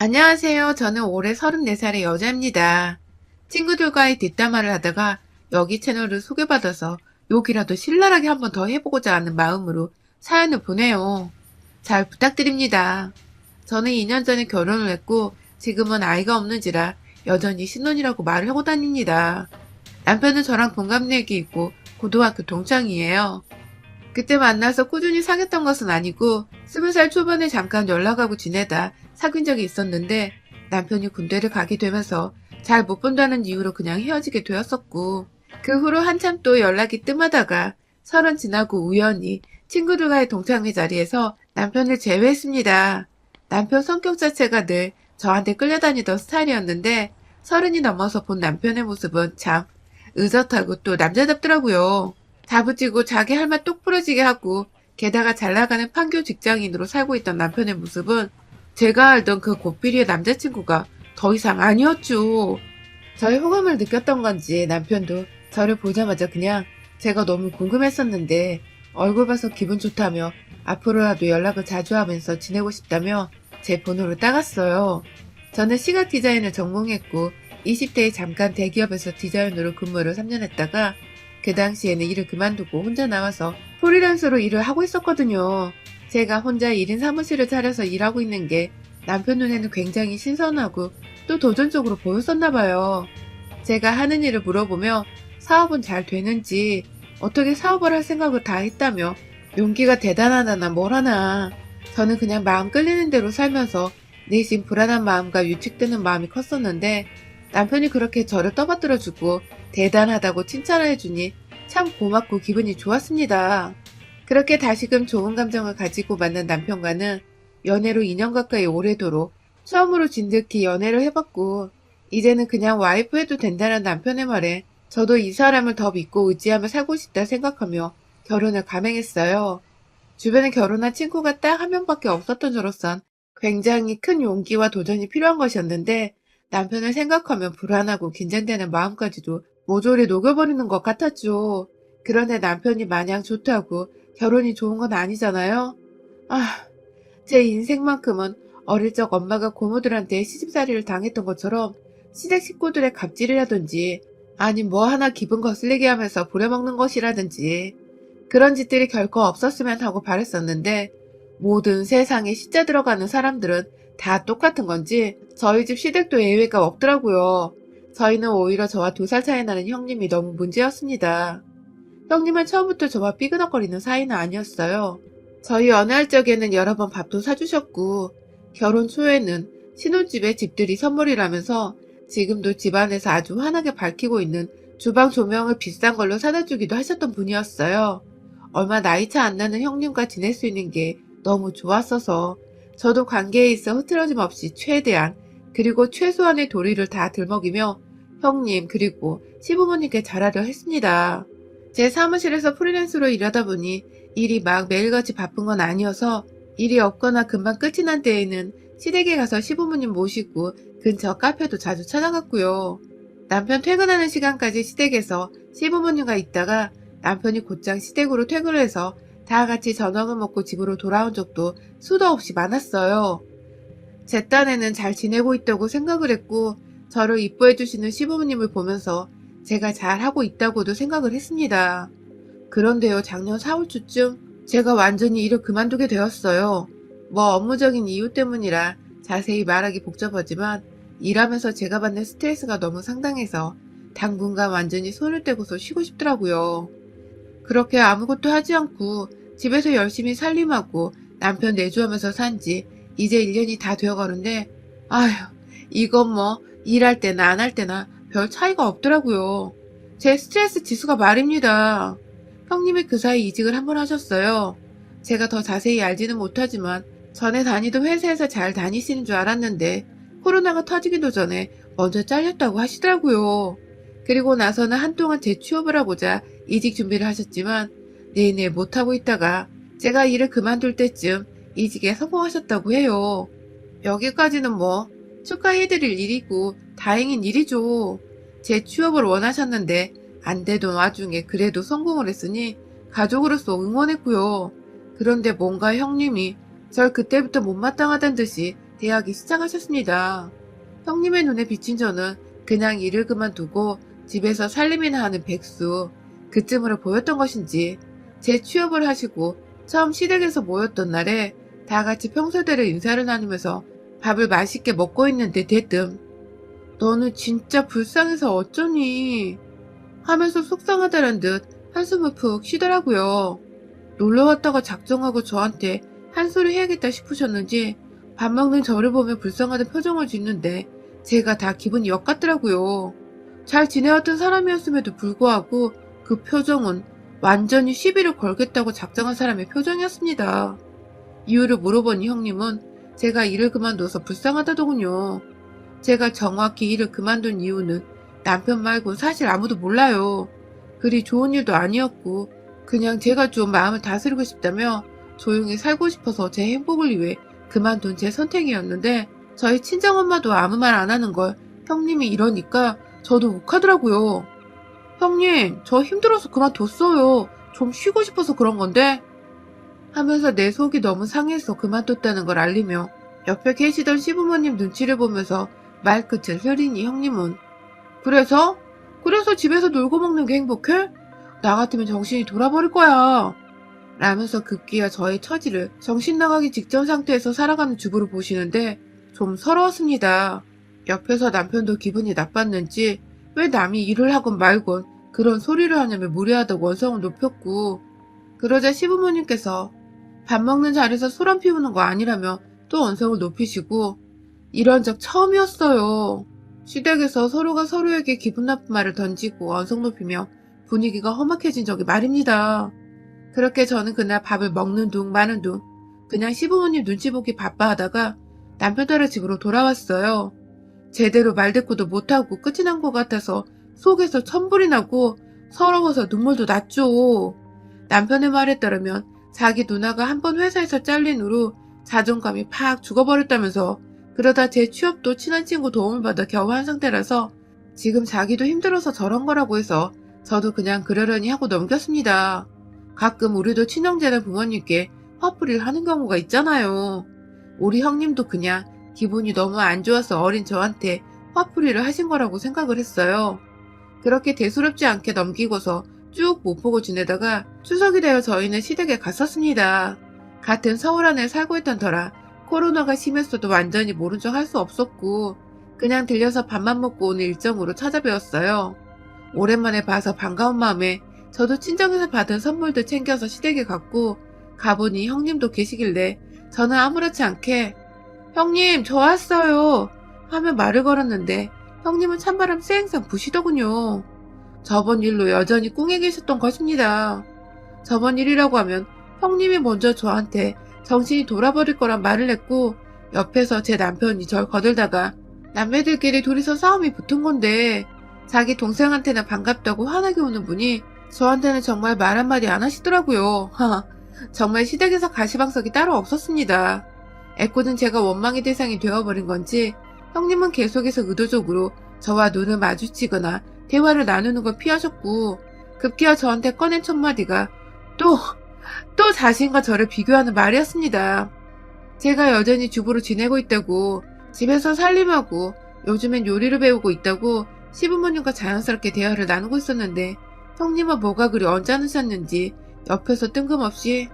안녕하세요. 저는 올해 34살의 여자입니다. 친구들과의 뒷담화를 하다가 여기 채널을 소개받아서 욕이라도 신랄하게 한번 더 해보고자 하는 마음으로 사연을 보내요. 잘 부탁드립니다. 저는 2년 전에 결혼을 했고 지금은 아이가 없는지라 여전히 신혼이라고 말을 하고 다닙니다. 남편은 저랑 동갑내기 있고 고등학교 동창이에요. 그때 만나서 꾸준히 사귀었던 것은 아니고 20살 초반에 잠깐 연락하고 지내다 사귄 적이 있었는데 남편이 군대를 가게 되면서 잘 못 본다는 이유로 그냥 헤어지게 되었었고 그 후로 한참 또 연락이 뜸하다가 30 지나고 우연히 친구들과의 동창회 자리에서 남편을 제외했습니다. 남편 성격 자체가 늘 저한테 끌려다니던 스타일이었는데 30이 넘어서 본 남편의 모습은 참 의젓하고 또 남자답더라고요. 다부지고 자기 할 말 똑 부러지게 하고 게다가 잘나가는 판교 직장인으로 살고 있던 남편의 모습은 제가 알던 그 고삐리의 남자친구가 더 이상 아니었죠. 저의 호감을 느꼈던 건지 남편도 저를 보자마자 그냥 제가 너무 궁금했었는데 얼굴 봐서 기분 좋다며 앞으로라도 연락을 자주 하면서 지내고 싶다며 제 번호를 따갔어요. 저는 시각 디자인을 전공했고 20대에 잠깐 대기업에서 디자이너로 근무를 3년 했다가 그 당시에는 일을 그만두고 혼자 나와서 프리랜서로 일을 하고 있었거든요. 제가 혼자 1인 사무실을 차려서 일하고 있는 게 남편 눈에는 굉장히 신선하고 또 도전적으로 보였었나 봐요. 제가 하는 일을 물어보며 사업은 잘 되는지 어떻게 사업을 할 생각을 다 했다며 용기가 대단하다나 뭘 하나. 저는 그냥 마음 끌리는 대로 살면서 내심 불안한 마음과 위축되는 마음이 컸었는데 남편이 그렇게 저를 떠받들어주고 대단하다고 칭찬을 해주니 참 고맙고 기분이 좋았습니다. 그렇게 다시금 좋은 감정을 가지고 만난 남편과는 연애로 2년 가까이 오래도록 처음으로 진득히 연애를 해봤고 이제는 그냥 와이프 해도 된다는 남편의 말에 저도 이 사람을 더 믿고 의지하며 살고 싶다 생각하며 결혼을 감행했어요. 주변에 결혼한 친구가 딱 한 명밖에 없었던 저로선 굉장히 큰 용기와 도전이 필요한 것이었는데 남편을 생각하면 불안하고 긴장되는 마음까지도 모조리 녹여버리는 것 같았죠. 그런데 남편이 마냥 좋다고 결혼이 좋은 건 아니잖아요. 아, 제 인생만큼은 어릴 적 엄마가 고모들한테 시집살이를 당했던 것처럼 시댁 식구들의 갑질이라든지 아니 뭐 하나 기분 거슬리게 하면서 부려먹는 것이라든지 그런 짓들이 결코 없었으면 하고 바랬었는데 모든 세상에 시자 들어가는 사람들은 다 똑같은 건지 저희 집 시댁도 예외가 없더라고요. 저희는 오히려 저와 2살 차이 나는 형님이 너무 문제였습니다. 형님은 처음부터 저와 삐그덕거리는 사이는 아니었어요. 저희 연애할 적에는 여러 번 밥도 사주셨고 결혼 초에는 신혼집에 집들이 선물이라면서 지금도 집안에서 아주 환하게 밝히고 있는 주방 조명을 비싼 걸로 사다 주기도 하셨던 분이었어요. 얼마 나이차 안 나는 형님과 지낼 수 있는 게 너무 좋았어서 저도 관계에 있어 흐트러짐 없이 최대한 그리고 최소한의 도리를 다 들먹이며 형님 그리고 시부모님께 잘하려 했습니다. 제 사무실에서 프리랜서로 일하다 보니 일이 막 매일같이 바쁜 건 아니어서 일이 없거나 금방 끝이 난 때에는 시댁에 가서 시부모님 모시고 근처 카페도 자주 찾아갔고요. 남편 퇴근하는 시간까지 시댁에서 시부모님과 있다가 남편이 곧장 시댁으로 퇴근을 해서 다 같이 저녁을 먹고 집으로 돌아온 적도 수도 없이 많았어요. 제 딴에는 잘 지내고 있다고 생각을 했고 저를 이뻐해 주시는 시부모님을 보면서 제가 잘하고 있다고도 생각을 했습니다. 그런데요, 작년 4월초쯤 제가 완전히 일을 그만두게 되었어요. 뭐 업무적인 이유 때문이라 자세히 말하기 복잡하지만 일하면서 제가 받는 스트레스가 너무 상당해서 당분간 완전히 손을 떼고서 쉬고 싶더라고요. 그렇게 아무것도 하지 않고 집에서 열심히 살림하고 남편 내조하면서 산지 이제 1년이 다 되어가는데 아휴 이건 뭐 일할 때나 안 할 때나 별 차이가 없더라고요. 제 스트레스 지수가 말입니다. 형님이 그 사이 이직을 한 번 하셨어요. 제가 더 자세히 알지는 못하지만 전에 다니던 회사에서 잘 다니시는 줄 알았는데 코로나가 터지기도 전에 먼저 잘렸다고 하시더라고요. 그리고 나서는 한동안 재취업을 하고자 이직 준비를 하셨지만 내내 못하고 있다가 제가 일을 그만둘 때쯤 이직에 성공하셨다고 해요. 여기까지는 뭐 축하해드릴 일이고 다행인 일이죠. 재취업을 원하셨는데 안 되던 와중에 그래도 성공을 했으니 가족으로서 응원했고요. 그런데 뭔가 형님이 절 그때부터 못마땅하단 듯이 대하기 시작하셨습니다. 형님의 눈에 비친 저는 그냥 일을 그만두고 집에서 살림이나 하는 백수, 그쯤으로 보였던 것인지 재취업을 하시고 처음 시댁에서 모였던 날에 다 같이 평소대로 인사를 나누면서 밥을 맛있게 먹고 있는데 대뜸 "너는 진짜 불쌍해서 어쩌니?" 하면서 속상하다는 듯 한숨을 푹 쉬더라고요. 놀러 왔다가 작정하고 저한테 한 소리 해야겠다 싶으셨는지 밥 먹는 저를 보며 불쌍하다 표정을 짓는데 제가 다 기분이 역 같더라고요. 잘 지내왔던 사람이었음에도 불구하고 그 표정은 완전히 시비를 걸겠다고 작정한 사람의 표정이었습니다. 이유를 물어보니 형님은 제가 일을 그만둬서 불쌍하다더군요. 제가 정확히 일을 그만둔 이유는 남편 말고 사실 아무도 몰라요. 그리 좋은 일도 아니었고 그냥 제가 좀 마음을 다스리고 싶다며 조용히 살고 싶어서 제 행복을 위해 그만둔 제 선택이었는데 저희 친정엄마도 아무 말 안 하는 걸 형님이 이러니까 저도 욱하더라고요. "형님, 저 힘들어서 그만뒀어요. 좀 쉬고 싶어서 그런 건데." 하면서 내 속이 너무 상해서 그만뒀다는 걸 알리며 옆에 계시던 시부모님 눈치를 보면서 말끝을 흐리니 형님은 "그래서? 그래서 집에서 놀고 먹는 게 행복해? 나 같으면 정신이 돌아버릴 거야." 라면서 급기야 저의 처지를 정신 나가기 직전 상태에서 살아가는 주부로 보시는데 좀 서러웠습니다. 옆에서 남편도 기분이 나빴는지 왜 남이 일을 하건 말건 그런 소리를 하냐며 무례하다고 원성을 높였고, 그러자 시부모님께서 밥 먹는 자리에서 소란 피우는 거 아니라며 또 언성을 높이시고 이런 적 처음이었어요. 시댁에서 서로가 서로에게 기분 나쁜 말을 던지고 언성 높이며 분위기가 험악해진 적이 말입니다. 그렇게 저는 그날 밥을 먹는 둥 마는 둥 그냥 시부모님 눈치 보기 바빠 하다가 남편 따라 집으로 돌아왔어요. 제대로 말대꾸도 못하고 끝이 난 것 같아서 속에서 천불이 나고 서러워서 눈물도 났죠. 남편의 말에 따르면 자기 누나가 한 번 회사에서 잘린 후로 자존감이 팍 죽어버렸다면서, 그러다 제 취업도 친한 친구 도움을 받아 겨우 한 상태라서 지금 자기도 힘들어서 저런 거라고 해서 저도 그냥 그러려니 하고 넘겼습니다. 가끔 우리도 친형제나 부모님께 화풀이를 하는 경우가 있잖아요. 우리 형님도 그냥 기분이 너무 안 좋아서 어린 저한테 화풀이를 하신 거라고 생각을 했어요. 그렇게 대수롭지 않게 넘기고서 쭉 못 보고 지내다가 추석이 되어 저희는 시댁에 갔었습니다. 같은 서울 안에 살고 있던 터라 코로나가 심했어도 완전히 모른 척 할 수 없었고 그냥 들려서 밥만 먹고 오는 일정으로 찾아뵈었어요. 오랜만에 봐서 반가운 마음에 저도 친정에서 받은 선물들 챙겨서 시댁에 갔고, 가보니 형님도 계시길래 저는 아무렇지 않게 "형님, 저 왔어요." 하며 말을 걸었는데 형님은 찬바람 쌩쌩 부시더군요. 저번 일로 여전히 꿍해 계셨던 것입니다. 저번 일이라고 하면 형님이 먼저 저한테 정신이 돌아버릴 거란 말을 했고, 옆에서 제 남편이 절 거들다가 남매들끼리 둘이서 싸움이 붙은 건데 자기 동생한테는 반갑다고 화나게 오는 분이 저한테는 정말 말 한마디 안 하시더라고요. 정말 시댁에서 가시방석이 따로 없었습니다. 애꿎은 제가 원망의 대상이 되어버린 건지 형님은 계속해서 의도적으로 저와 눈을 마주치거나 대화를 나누는 걸 피하셨고, 급기야 저한테 꺼낸 첫마디가 또 자신과 저를 비교하는 말이었습니다. 제가 여전히 주부로 지내고 있다고, 집에서 살림하고 요즘엔 요리를 배우고 있다고 시부모님과 자연스럽게 대화를 나누고 있었는데 형님은 뭐가 그리 언짢으셨는지 옆에서 뜬금없이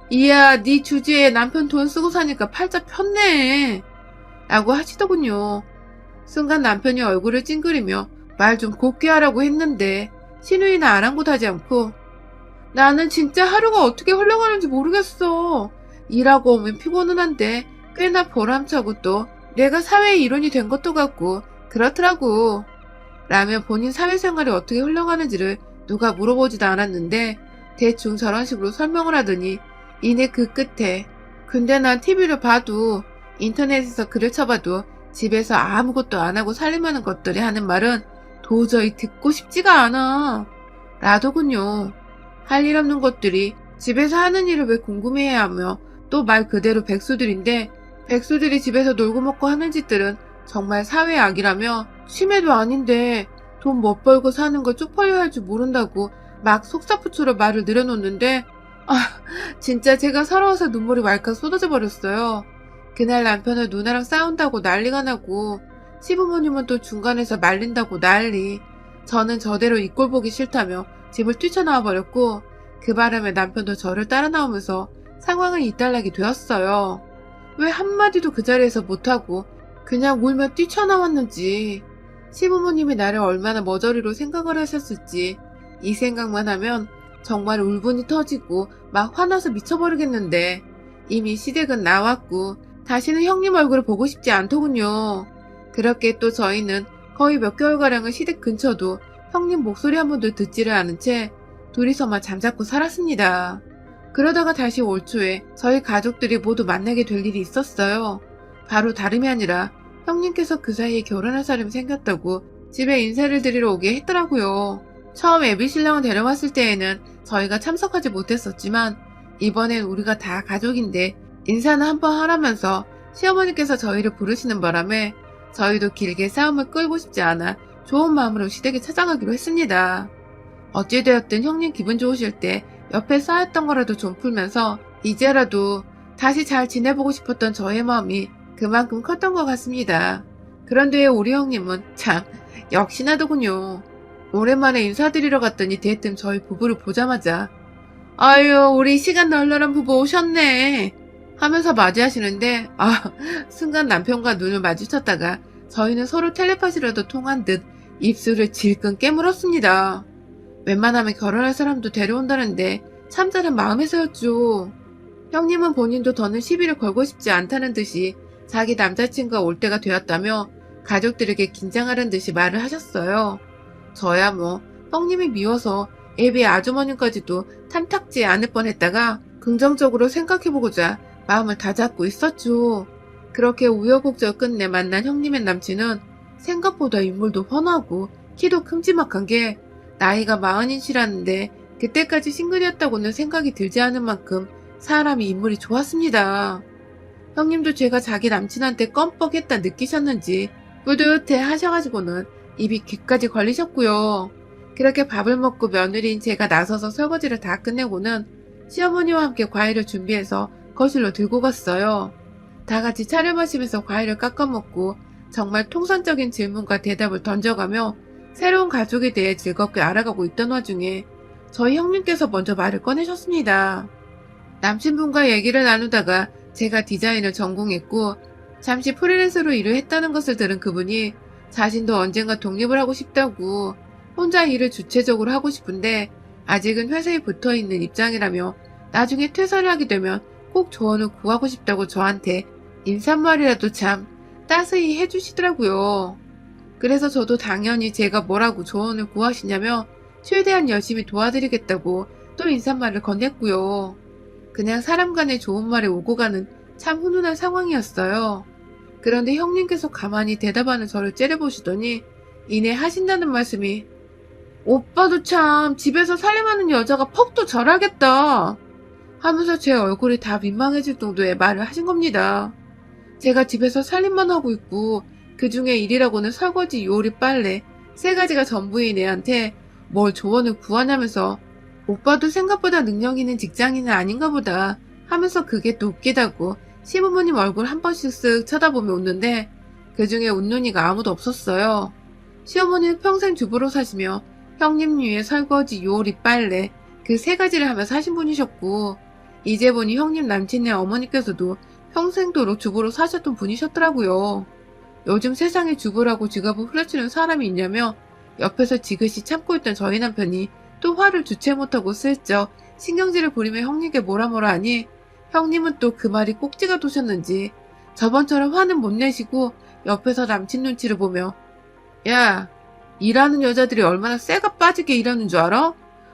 "이야, 네 주제에 남편 돈 쓰고 사니까 팔자 폈네." 라고 하시더군요. 순간 남편이 얼굴을 찡그리며 말 좀 곱게 하라고 했는데 시누이나 아랑곳하지 않고 "나는 진짜 하루가 어떻게 흘러가는지 모르겠어. 일하고 오면 피곤은 한데 꽤나 보람차고 또 내가 사회의 일원이 된 것도 같고 그렇더라고." 라며 본인 사회생활이 어떻게 흘러가는지를 누가 물어보지도 않았는데 대충 저런 식으로 설명을 하더니 이내 그 끝에 "근데 난 TV를 봐도 인터넷에서 글을 쳐봐도 집에서 아무것도 안 하고 살림하는 것들이 하는 말은 도저히 듣고 싶지가 않아." 라더군요. 할 일 없는 것들이 집에서 하는 일을 왜 궁금해해야 하며 또 말 그대로 백수들인데 백수들이 집에서 놀고 먹고 하는 짓들은 정말 사회의 악이라며 치매도 아닌데 돈 못 벌고 사는 걸 쪽팔려 할 줄 모른다고 막 속사포처럼 말을 늘어놓는데 진짜 제가 서러워서 눈물이 왈칵 쏟아져 버렸어요. 그날 남편은 누나랑 싸운다고 난리가 나고 시부모님은 또 중간에서 말린다고 난리. 저는 저대로 이 꼴 보기 싫다며 집을 뛰쳐나와 버렸고 그 바람에 남편도 저를 따라 나오면서 상황을 이탈하게 되었어요. 왜 한마디도 그 자리에서 못하고 그냥 울며 뛰쳐나왔는지, 시부모님이 나를 얼마나 머저리로 생각을 하셨을지 이 생각만 하면 정말 울분이 터지고 막 화나서 미쳐버리겠는데 이미 시댁은 나왔고 다시는 형님 얼굴을 보고 싶지 않더군요. 그렇게 또 저희는 거의 몇 개월가량을 시댁 근처도 형님 목소리 한 번도 듣지를 않은 채 둘이서만 잠자코 살았습니다. 그러다가 다시 올 초에 저희 가족들이 모두 만나게 될 일이 있었어요. 바로 다름이 아니라 형님께서 그 사이에 결혼할 사람이 생겼다고 집에 인사를 드리러 오게 했더라고요. 처음 애비 신랑을 데려왔을 때에는 저희가 참석하지 못했었지만 이번엔 우리가 다 가족인데 인사는 한번 하라면서 시어머니께서 저희를 부르시는 바람에 저희도 길게 싸움을 끌고 싶지 않아 좋은 마음으로 시댁에 찾아가기로 했습니다. 어찌되었든 형님 기분 좋으실 때 옆에 쌓였던 거라도 좀 풀면서 이제라도 다시 잘 지내보고 싶었던 저의 마음이 그만큼 컸던 것 같습니다. 그런데 우리 형님은 참 역시나더군요. 오랜만에 인사드리러 갔더니 대뜸 저희 부부를 보자마자 아유 우리 시간 널널한 부부 오셨네 하면서 맞이하시는데 순간 남편과 눈을 마주쳤다가 저희는 서로 텔레파시라도 통한 듯 입술을 질끈 깨물었습니다. 웬만하면 결혼할 사람도 데려온다는데 참자는 마음에서였죠. 형님은 본인도 더는 시비를 걸고 싶지 않다는 듯이 자기 남자친구가 올 때가 되었다며 가족들에게 긴장하는 듯이 말을 하셨어요. 저야 뭐 형님이 미워서 애비 아주머님까지도 탐탁지 않을 뻔했다가 긍정적으로 생각해보고자 마음을 다잡고 있었죠. 그렇게 우여곡절 끝내 만난 형님의 남친은 생각보다 인물도 훤하고 키도 큼지막한 게 나이가 40이시라는데 그때까지 싱글이었다고는 생각이 들지 않은 만큼 사람이 인물이 좋았습니다. 형님도 제가 자기 남친한테 껌뻑했다 느끼셨는지 뿌듯해 하셔가지고는 입이 귀까지 걸리셨고요. 그렇게 밥을 먹고 며느리인 제가 나서서 설거지를 다 끝내고는 시어머니와 함께 과일을 준비해서 거실로 들고 갔어요. 다 같이 차려 마시면서 과일을 깎아 먹고 정말 통상적인 질문과 대답을 던져가며 새로운 가족에 대해 즐겁게 알아가고 있던 와중에 저희 형님께서 먼저 말을 꺼내셨습니다. 남친분과 얘기를 나누다가 제가 디자인을 전공했고 잠시 프리랜서로 일을 했다는 것을 들은 그분이 자신도 언젠가 독립을 하고 싶다고 혼자 일을 주체적으로 하고 싶은데 아직은 회사에 붙어있는 입장이라며 나중에 퇴사를 하게 되면 꼭 조언을 구하고 싶다고 저한테 인사말이라도 참 따스히 해주시더라고요. 그래서 저도 당연히 제가 뭐라고 조언을 구하시냐며 최대한 열심히 도와드리겠다고 또 인사말을 건넸고요. 그냥 사람 간의 좋은 말이 오고 가는 참 훈훈한 상황이었어요. 그런데 형님께서 가만히 대답하는 저를 째려보시더니 이내 하신다는 말씀이 오빠도 참 집에서 살림하는 여자가 퍽도 절하겠다 하면서 제 얼굴이 다 민망해질 정도의 말을 하신 겁니다. 제가 집에서 살림만 하고 있고 그 중에 일이라고는 설거지, 요리, 빨래 3가지가 전부인 애한테 뭘 조언을 구하냐면서 오빠도 생각보다 능력 있는 직장인은 아닌가 보다 하면서 그게 또 웃기다고 시부모님 얼굴 한 번씩 쓱 쳐다보며 웃는데 그 중에 웃는 이가 아무도 없었어요. 시어머니는 평생 주부로 사시며 형님 위에 설거지, 요리, 빨래 그 3가지를 하며 사신 분이셨고 이제 보니 형님 남친의 어머니께서도 평생도록 주부로 사셨던 분이셨더라고요. 요즘 세상에 주부라고 지갑을 후려치는 사람이 있냐며 옆에서 지그시 참고 있던 저희 남편이 또 화를 주체 못하고 슬쩍 신경질을 부리며 형님께 뭐라 하니 형님은 또 그 말이 꼭지가 도셨는지 저번처럼 화는 못 내시고 옆에서 남친 눈치를 보며 야, 일하는 여자들이 얼마나 쇠가 빠지게 일하는 줄 알아?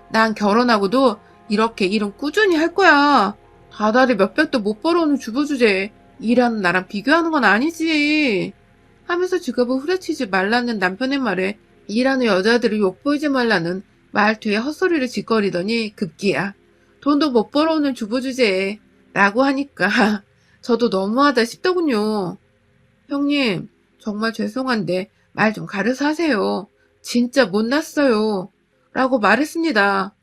난 결혼하고도 이렇게 일은 꾸준히 할 거야. 다달이 몇백도 못 벌어오는 주부 주제에 일하는 나랑 비교하는 건 아니지. 하면서 지갑을 후려치지 말라는 남편의 말에 일하는 여자들을 욕보이지 말라는 말투에 헛소리를 짓거리더니 급기야 돈도 못 벌어오는 주부 주제에 라고 하니까 저도 너무하다 싶더군요. 형님 정말 죄송한데 말 좀 가려서 하세요. 진짜 못났어요. 라고 말했습니다.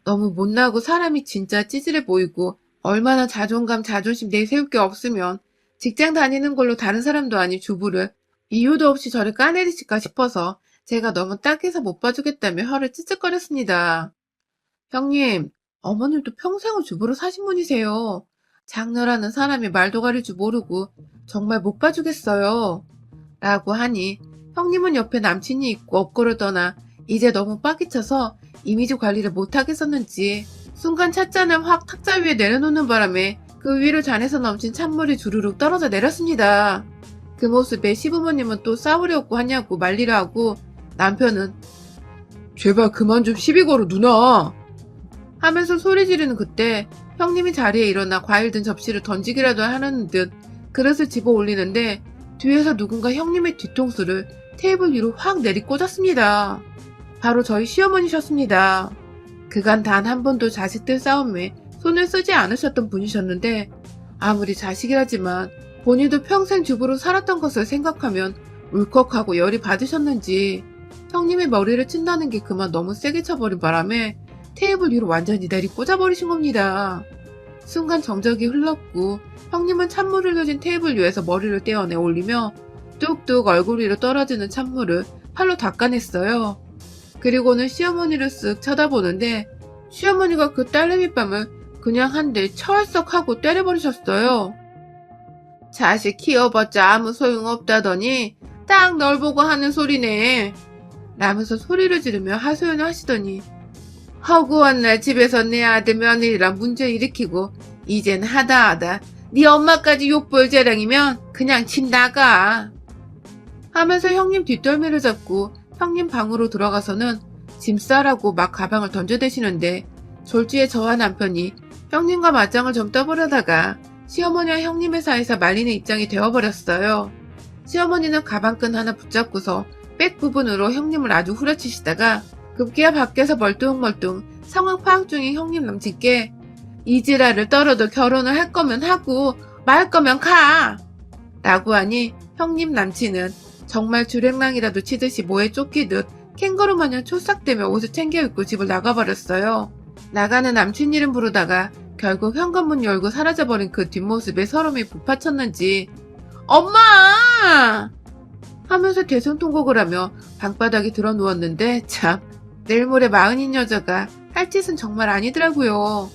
너무 못나고 사람이 진짜 찌질해 보이고 얼마나 자존감 자존심 내세울 게 없으면 직장 다니는 걸로 다른 사람도 아닌 주부를 이유도 없이 저를 까내리실까 싶어서 제가 너무 딱해서 못 봐주겠다며 혀를 찌찌거렸습니다. 형님, 어머님도 평생을 주부로 사신 분이세요. 장녀라는 사람이 말도 가릴 줄 모르고 정말 못 봐주겠어요. 라고 하니 형님은 옆에 남친이 있고 업고를 떠나 이제 너무 빡이 쳐서 이미지 관리를 못하겠었는지 순간 찻잔을 확 탁자 위에 내려놓는 바람에 그 위로 잔에서 넘친 찬물이 주르륵 떨어져 내렸습니다. 그 모습에 시부모님은 또 싸우려고 하냐고 말리라 하고 남편은 제발 그만 좀 시비 걸어 누나 하면서 소리 지르는 그때 형님이 자리에 일어나 과일 든 접시를 던지기라도 하는 듯 그릇을 집어 올리는데 뒤에서 누군가 형님의 뒤통수를 테이블 위로 확 내리꽂았습니다. 바로 저희 시어머니셨습니다. 그간 단 한 번도 자식들 싸움에 손을 쓰지 않으셨던 분이셨는데 아무리 자식이라지만 본인도 평생 주부로 살았던 것을 생각하면 울컥하고 열이 받으셨는지 형님의 머리를 친다는 게 그만 너무 세게 쳐버린 바람에 테이블 위로 완전히 내리꽂아버리신 겁니다. 순간 정적이 흘렀고 형님은 찬물을 흘려진 테이블 위에서 머리를 떼어내 올리며 뚝뚝 얼굴 위로 떨어지는 찬물을 팔로 닦아냈어요. 그리고는 시어머니를 쓱 쳐다보는데 시어머니가 그 딸내미 뺨을 그냥 한 대 철썩 하고 때려버리셨어요. 자식 키워봤자 아무 소용없다더니 딱 널 보고 하는 소리네. 라면서 소리를 지르며 하소연을 하시더니 허구한 날 집에서 내 아들 며느리랑 문제 일으키고 이젠 하다 네 엄마까지 욕볼 재량이면 그냥 집 나가 하면서 형님 뒷덜미를 잡고 형님 방으로 들어가서는 짐 싸라고 막 가방을 던져대시는데 졸지에 저와 남편이 형님과 맞짱을 좀 떠보려다가 시어머니와 형님의 사이에서 말리는 입장이 되어버렸어요. 시어머니는 가방끈 하나 붙잡고서 백 부분으로 형님을 아주 후려치시다가 급기야 밖에서 멀뚱멀뚱 상황 파악 중인 형님 남친께 이 지랄을 떨어도 결혼을 할 거면 하고 말 거면 가! 라고 하니 형님 남친은 정말 주랭랑이라도 치듯이 모에 쫓기듯 캥거루 마냥 초싹대며 옷을 챙겨 입고 집을 나가버렸어요. 나가는 남친 이름 부르다가 결국 현관문 열고 사라져버린 그 뒷모습에 서름이 북받쳤는지 엄마! 하면서 대성통곡을 하며 방바닥에 들어 누웠는데 참 내일 모레 마흔인 여자가 할 짓은 정말 아니더라고요.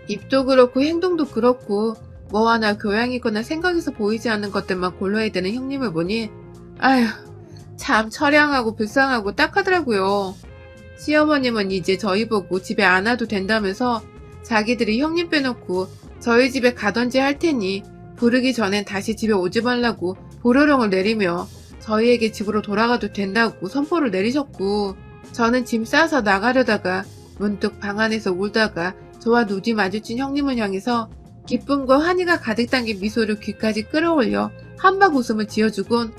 입도 그렇고 행동도 그렇고 뭐 하나 교양이거나 생각에서 보이지 않는 것들만 골라야 되는 형님을 보니 아휴 참 처량하고 불쌍하고 딱하더라고요. 시어머님은 이제 저희 보고 집에 안 와도 된다면서 자기들이 형님 빼놓고 저희 집에 가던지 할 테니 부르기 전엔 다시 집에 오지 말라고 보로령을 내리며 저희에게 집으로 돌아가도 된다고 선포를 내리셨고 저는 짐 싸서 나가려다가 문득 방 안에서 울다가 저와 눈이 마주친 형님을 향해서 기쁨과 환희가 가득 담긴 미소를 귀까지 끌어올려 한박 웃음을 지어주곤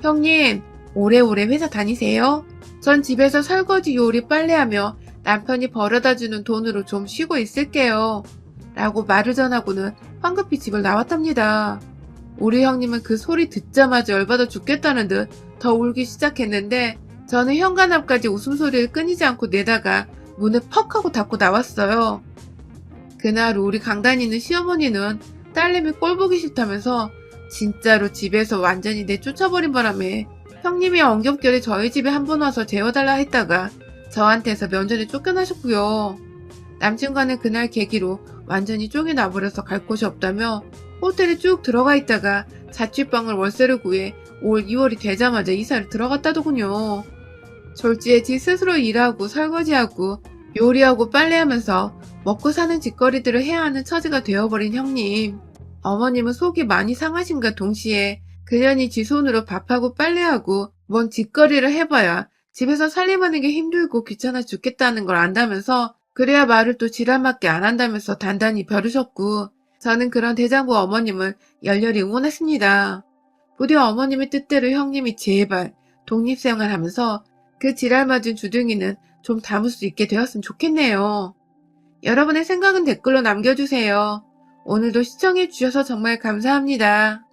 형님 오래오래 회사 다니세요? 전 집에서 설거지 요리 빨래하며 남편이 벌어다주는 돈으로 좀 쉬고 있을게요. 라고 말을 전하고는 황급히 집을 나왔답니다. 우리 형님은 그 소리 듣자마자 열받아 죽겠다는 듯 더 울기 시작했는데 저는 현관 앞까지 웃음소리를 끊이지 않고 내다가 문을 퍽 하고 닫고 나왔어요. 그날 우리 강단이는 시어머니는 딸내미 꼴보기 싫다면서 진짜로 집에서 완전히 내쫓아버린 바람에 형님이 엉겹결에 저희 집에 한 번 와서 재워달라 했다가 저한테서 면전에 쫓겨나셨고요. 남친과는 그날 계기로 완전히 쫓겨나버려서 갈 곳이 없다며 호텔에 쭉 들어가 있다가 자취방을 월세를 구해 올 2월이 되자마자 이사를 들어갔다더군요. 졸지에 지 스스로 일하고 설거지하고 요리하고 빨래하면서 먹고 사는 짓거리들을 해야 하는 처지가 되어버린 형님. 어머님은 속이 많이 상하신가 동시에 그년이 지 손으로 밥하고 빨래하고 뭔 짓거리를 해봐야 집에서 살림하는 게 힘들고 귀찮아 죽겠다는 걸 안다면서 그래야 말을 또 지랄맞게 안 한다면서 단단히 벼르셨고 저는 그런 대장부 어머님을 열렬히 응원했습니다. 부디 어머님의 뜻대로 형님이 제발 독립생활하면서 그 지랄맞은 주둥이는 좀 담을 수 있게 되었으면 좋겠네요. 여러분의 생각은 댓글로 남겨주세요. 오늘도 시청해주셔서 정말 감사합니다.